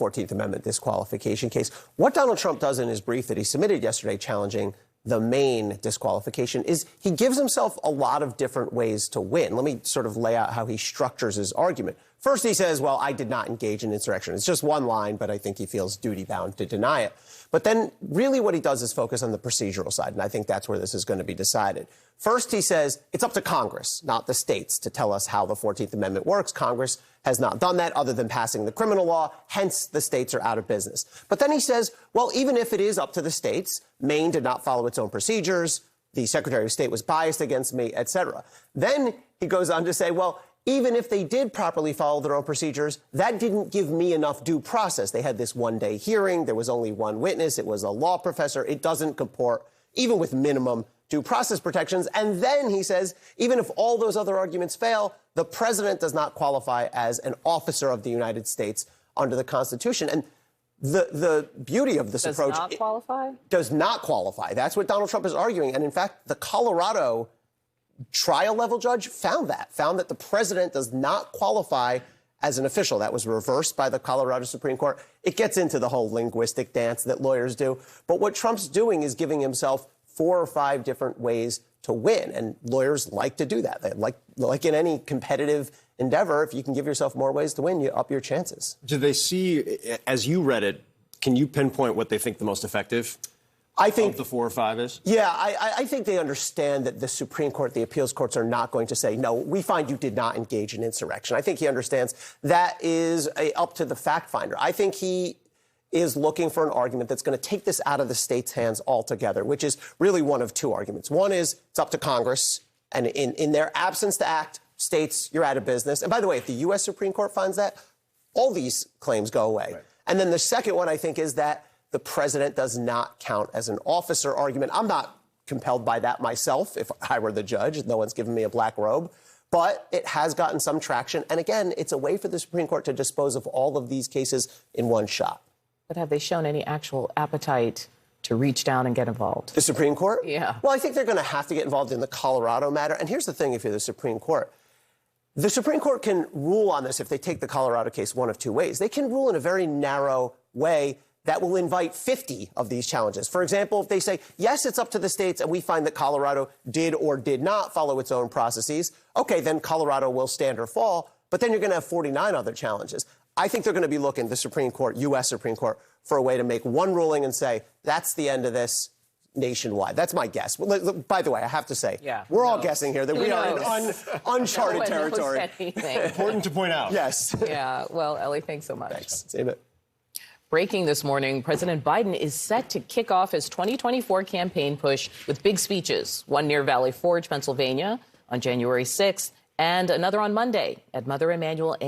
14th Amendment disqualification case. What Donald Trump does in his brief that he submitted yesterday challenging the Maine disqualification is he gives himself a lot of different ways to win. Let me sort of lay out how he structures his argument. First, he says, well, I did not engage in insurrection. It's just one line, but I think he feels duty-bound to deny it. But then really what he does is focus on the procedural side, and I think that's where this is going to be decided. First, he says it's up to Congress, not the states, to tell us how the 14th Amendment works. Congress has not done that other than passing the criminal law, hence the states are out of business. But then he says, well, even if it is up to the states, Maine did not follow its own procedures, the Secretary of State was biased against me, et cetera. Then he goes on to say, well, even if they did properly follow their own procedures, that didn't give me enough due process. They had this one-day hearing. There was only one witness. It was a law professor. It doesn't comport, even with minimum due process protections. And then he says, even if all those other arguments fail, the president does not qualify as an officer of the United States under the Constitution. And the beauty of this approach... Does not qualify? Does not qualify. That's what Donald Trump is arguing. And in fact, the Colorado trial-level judge found that the president does not qualify as an official. That was reversed by the Colorado Supreme Court. It gets into the whole linguistic dance that lawyers do. But what Trump's doing is giving himself 4 or 5 different ways to win. And lawyers like to do that. They like in any competitive endeavor, if you can give yourself more ways to win, you up your chances. Do they see, as you read it, can you pinpoint what they think the most effective? I think of the 4 or 5 is? Yeah, I think they understand that the Supreme Court, the appeals courts are not going to say, no, we find you did not engage in insurrection. I think he understands that is up to the fact finder. I think he is looking for an argument that's going to take this out of the state's hands altogether, which is really one of 2 arguments. One is it's up to Congress, and in their absence to act, states, you're out of business. And by the way, if the U.S. Supreme Court finds that, all these claims go away. Right. And then the second one, I think, is that the president does not count as an officer argument. I'm not compelled by that myself. If I were the judge, no one's given me a black robe. But it has gotten some traction. And again, it's a way for the Supreme Court to dispose of all of these cases in one shot. But have they shown any actual appetite to reach down and get involved? The Supreme Court? Yeah. Well, I think they're going to have to get involved in the Colorado matter. And here's the thing, if you're the Supreme Court. The Supreme Court can rule on this if they take the Colorado case one of 2 ways. They can rule in a very narrow way that will invite 50 of these challenges. For example, if they say, yes, it's up to the states, and we find that Colorado did or did not follow its own processes, okay, then Colorado will stand or fall, but then you're going to have 49 other challenges. I think they're going to be looking, the Supreme Court, U.S. Supreme Court, for a way to make one ruling and say, that's the end of this nationwide. That's my guess. By the way, I have to say, we're all guessing here that we are in uncharted territory. Important to point out. Yes. Yeah, well, Ellie, thanks so much. Thanks. See you in a bit. Breaking this morning, President Biden is set to kick off his 2024 campaign push with big speeches, one near Valley Forge, Pennsylvania, on January 6th, and another on Monday at Mother Emanuel